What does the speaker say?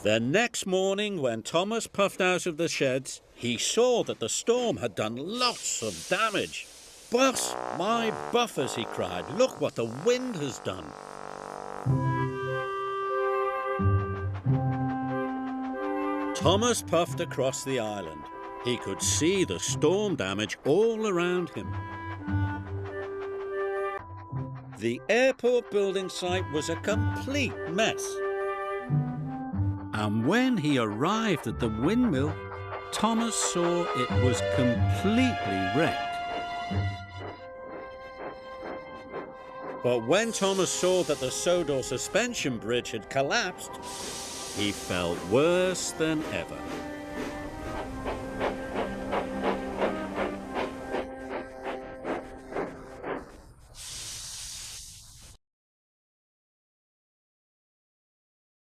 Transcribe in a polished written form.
The next morning, when Thomas puffed out of the sheds, he saw that the storm had done lots of damage. "Boss, my buffers," he cried. "Look what the wind has done." Thomas puffed across the island. He could see the storm damage all around him. The airport building site was a complete mess. And when he arrived at the windmill, Thomas saw it was completely wrecked. But when Thomas saw that the Sodor suspension bridge had collapsed, he felt worse than ever.